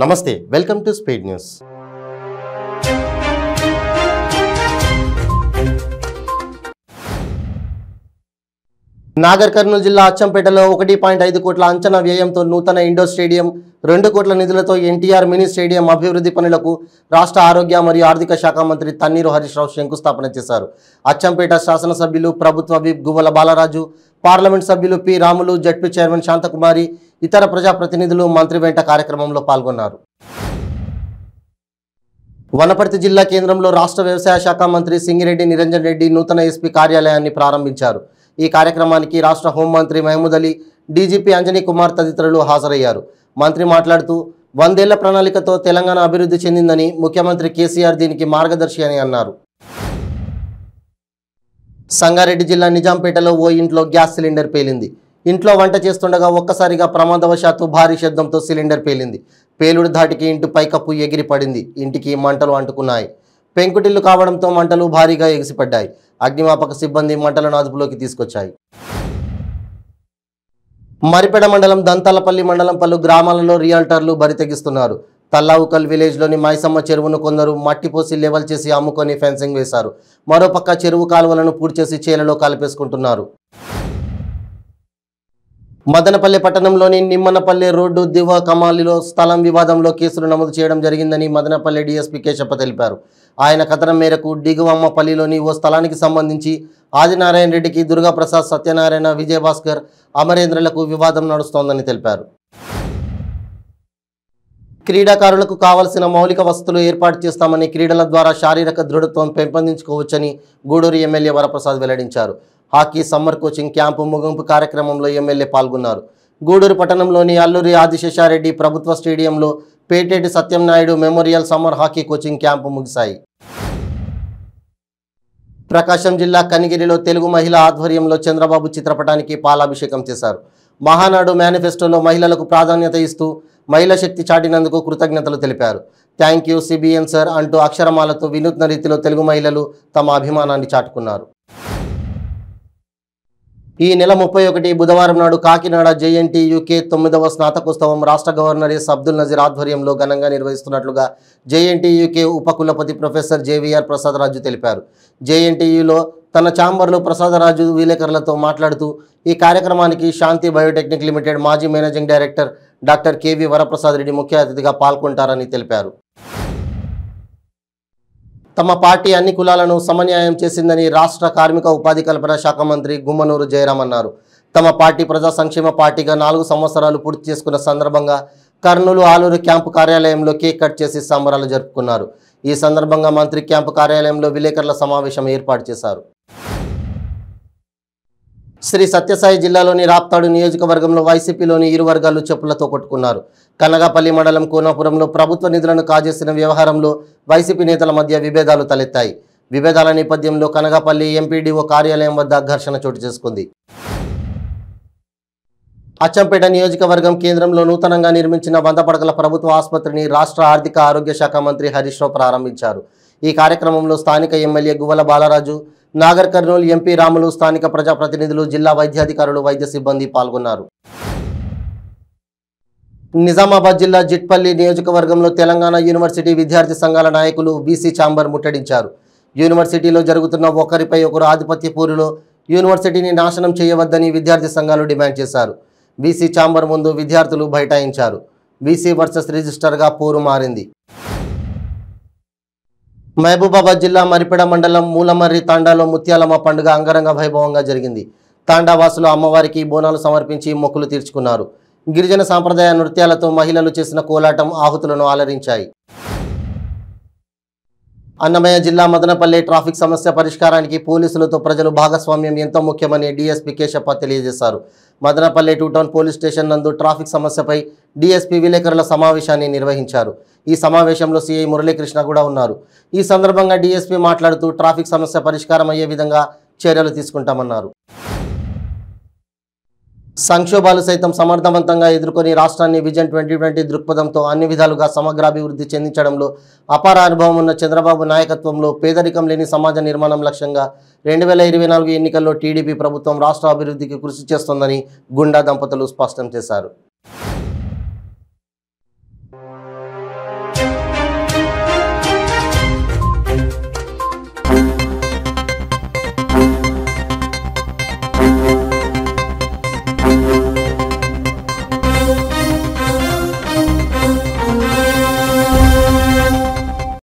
నమస్తే welcome to speed news. Nagar Kurnool జిల్లా అచ్చంపేటలో 1.5 కోట్ల అంచనా వ్యయంతో నూతన ఇండోర్ స్టేడియం, 2 కోట్ల నిధులతో ఎన్టీఆర్ మినీ స్టేడియం అభివృద్ధి పనులకు రాష్ట్ర ఆరోగ్య మరియు ఆర్థిక శాఖ మంత్రి తన్నీరు హరీష్ రావు శంకుస్థాపన చేశారు. అచ్చంపేట శాసనసభ్యులు ప్రభుత్వ విప్ గువ్వల బాలరాజు, పార్లమెంట్ సభ్యులు P Ramulu, ZP chairman Shanthakumari, ఇతర ప్రజాప్రతినిధులు మంత్రి వెంట కార్యక్రమంలో పాల్గొన్నారు. వనపర్తి జిల్లా కేంద్రంలో రాష్ట్ర వ్యవసాయ శాఖ మంత్రి సింగిరెడ్డి నిరంజన్ రెడ్డి నూతన ఎస్పీ కార్యాలయాన్ని ప్రారంభించారు. ఈ కార్యక్రమానికి రాష్ట్ర హోంమంత్రి మహమూద్ అలీ, డీజీపీ అంజనీ కుమార్ తదితరులు హాజరయ్యారు. మంత్రి మాట్లాడుతూ 100 ఏళ్ల ప్రణాళికతో తెలంగాణ అభివృద్ధి చెందిందని, ముఖ్యమంత్రి కేసీఆర్ దీనికి మార్గదర్శి అని అన్నారు. సంగారెడ్డి జిల్లా నిజాంపేటలో ఓ ఇంట్లో గ్యాస్ సిలిండర్ పేలింది. ఇంట్లో వంట చేస్తుండగా ఒక్కసారిగా ప్రమాదవశాత్తు భారీ శబ్దంతో సిలిండర్ పేలింది. పేలుడు ధాటికి ఇంటి పైకప్పు ఎగిరి పడింది. ఇంటికి మంటలు అంటుకున్నాయి. పెంకుటిల్లు కావడంతో మంటలు భారీగా ఎగిసిపడ్డాయి. అగ్నిమాపక సిబ్బంది మంటలను అదుపులోకి తీసుకొచ్చాయి. మరిపెడ మండలం దంతాలపల్లి మండలం పలు గ్రామాలలో రియాల్టర్లు బరితెగిస్తున్నారు. తల్లావుకల్ విలేజ్లోని మైసమ్మ చెరువును కొందరు మట్టిపోసి లెవెల్ చేసి అమ్ముకొని ఫెన్సింగ్ వేశారు. మరోపక్క చెరువు కాలువలను పూడ్చేసి చేలలో కలిపేసుకుంటున్నారు. మదనపల్లి పట్టణంలోని నిమ్మనపల్లి రోడ్డు దివ కమాలిలో స్థలం వివాదంలో కేసులు నమోదు చేయడం జరిగిందని మదనపల్లి డీఎస్పీ కేశప్ప తెలిపారు. ఆయన కథనం మేరకు దిగువమ్మపల్లిలోని ఓ స్థలానికి సంబంధించి ఆదినారాయణ రెడ్డికి, దుర్గాప్రసాద్, సత్యనారాయణ, విజయభాస్కర్, అమరేంద్రలకు వివాదం నడుస్తోందని తెలిపారు. క్రీడాకారులకు కావలసిన మౌలిక వసతులు ఏర్పాటు చేస్తామని, క్రీడల ద్వారా శారీరక దృఢత్వం పెంపొందించుకోవచ్చని గూడూరు ఎమ్మెల్యే వరప్రసాద్ వెల్లడించారు. హాకీ సమ్మర్ కోచింగ్ క్యాంపు ముగింపు కార్యక్రమంలో ఎమ్మెల్యే పాల్గొన్నారు. గూడూరు పట్టణంలోని అల్లూరి ఆదిశేషారెడ్డి ప్రభుత్వ స్టేడియంలో Peteti Satyamnaidu memorial summer hockey coaching camp ముగిశాయి. ప్రకాశం జిల్లా కనిగిరిలో తెలుగు మహిళ ఆధ్వర్యంలో చంద్రబాబు చిత్రపటానికి పాలాభిషేకం చేశారు. మహానాడు మేనిఫెస్టోలో మహిళలకు ప్రాధాన్యత ఇస్తూ మహిళా శక్తి చాటినందుకు కృతజ్ఞతలు తెలిపారు. థ్యాంక్ యూ సిబిఎన్ సార్ అంటూ అక్షరమాలతో వినూత్న రీతిలో తెలుగు మహిళలు తమ అభిమానాన్ని చాటుకున్నారు. ఈ నెల 31 బుధవారం నాడు కాకినాడ జేఎన్టీయూకే 9వ స్నాతకోత్సవం రాష్ట్ర గవర్నర్ ఎస్ అబ్దుల్ నజీర్ ఆధ్వర్యంలో ఘనంగా నిర్వహిస్తున్నట్లుగా జేఎన్టీయూకే ఉపకులపతి ప్రొఫెసర్ జేవీఆర్ ప్రసాదరాజు తెలిపారు. జేఎన్టీయూలో తన ఛాంబర్లో ప్రసాదరాజు విలేకరులతో మాట్లాడుతూ ఈ కార్యక్రమానికి శాంతి బయోటెక్నిక్ లిమిటెడ్ మాజీ managing director doctor KV Varaprasad Reddy ముఖ్య అతిథిగా పాల్గొంటారని తెలిపారు. తమ పార్టీ అన్ని కులాలను సమన్యాయం చేసిందని రాష్ట్ర కార్మిక ఉపాధి కల్పన శాఖ మంత్రి గుమ్మనూరు జయరాం అన్నారు. తమ పార్టీ ప్రజా సంక్షేమ పార్టీగా 4 సంవత్సరాలు పూర్తి చేసుకున్న సందర్భంగా కర్నూలు ఆలూరు క్యాంపు కార్యాలయంలో కేక్ కట్ చేసి సంబరాలు జరుపుకున్నారు. ఈ సందర్భంగా మంత్రి క్యాంపు కార్యాలయంలో విలేకరుల సమావేశం ఏర్పాటు చేశారు. శ్రీ సత్యసాయి జిల్లాలోని రాప్తాడు నియోజకవర్గంలో వైసీపీలోని ఇరు వర్గాలు చెప్పులతో కొట్టుకున్నారు. కనగాపల్లి మండలం కోనాపురంలో ప్రభుత్వ నిధులను కాజేసిన వ్యవహారంలో వైసీపీ నేతల మధ్య విభేదాలు తలెత్తాయి. విభేదాల నేపథ్యంలో కనగాపల్లి ఎంపీడీఓ కార్యాలయం వద్ద ఘర్షణ చోటు చేసుకుంది. అచ్చంపేట నియోజకవర్గం కేంద్రంలో నూతనంగా నిర్మించిన 100 పడకల ప్రభుత్వ ఆసుపత్రిని రాష్ట్ర ఆర్థిక ఆరోగ్య శాఖ మంత్రి హరీష్ రావు ప్రారంభించారు. ఈ కార్యక్రమంలో స్థానిక ఎమ్మెల్యే గువ్వల బాలరాజు, నాగర్ కర్నూలు ఎంపీ రాములు, స్థానిక ప్రజాప్రతినిధులు, జిల్లా వైద్యాధికారులు, వైద్య సిబ్బంది పాల్గొన్నారు. నిజామాబాద్ జిల్లా జిట్పల్లి నియోజకవర్గంలో తెలంగాణ యూనివర్సిటీ విద్యార్థి సంఘాల నాయకులు బీసీ ఛాంబర్ ముట్టడించారు. యూనివర్సిటీలో జరుగుతున్న ఒకరిపై ఒకరు ఆధిపత్య పోరులో యూనివర్సిటీని నాశనం చేయవద్దని విద్యార్థి సంఘాలు డిమాండ్ చేశారు. బీసీ ఛాంబర్ ముందు విద్యార్థులు బైఠాయించారు. బీసీ వర్సెస్ రిజిస్టర్గా పోరు మారింది. మహబూబాబాద్ జిల్లా మరిపెడ మండలం మూలమర్రి తాండాలో ముత్యాలమ్మ పండుగ అంగరంగ వైభవంగా జరిగింది. తాండావాసులు అమ్మవారికి బోనాలు సమర్పించి మొక్కులు తీర్చుకున్నారు. గిరిజన సాంప్రదాయ నృత్యాలతో మహిళలు చేసిన కోలాటం ఆహుతులను అలరించాయి. అన్నమయ్య జిల్లా మదనపల్లి ట్రాఫిక్ సమస్య పరిష్కారానికి పోలీసులతో ప్రజలు భాగస్వామ్యం ఎంతో ముఖ్యమని డీఎస్పీ కేశప్ప తెలియజేశారు. మదనపల్లి 2 టౌన్ పోలీస్ స్టేషన్ నందు ట్రాఫిక్ సమస్యపై డీఎస్పీ విలేకరుల సమావేశాన్ని నిర్వహించారు. ఈ సమావేశంలో సిఐ మురళీకృష్ణ కూడా ఉన్నారు. ఈ సందర్భంగా డీఎస్పీ మాట్లాడుతూ ట్రాఫిక్ సమస్య పరిష్కారం అయ్యే విధంగా చర్యలు తీసుకుంటామన్నారు. సంక్షోభాలు సైతం సమర్థవంతంగా ఎదుర్కొని రాష్ట్రాన్ని విజన్ 2020 దృక్పథంతో అన్ని విధాలుగా సమగ్రాభివృద్ధి చెందించడంలో అపార అనుభవం ఉన్న చంద్రబాబు నాయకత్వంలో పేదరికం లేని సమాజ నిర్మాణం లక్ష్యంగా 2024 ఎన్నికల్లో టీడీపీ ప్రభుత్వం రాష్ట్ర అభివృద్ధికి కృషి చేస్తోందని గుండా దంపతులు స్పష్టం చేశారు.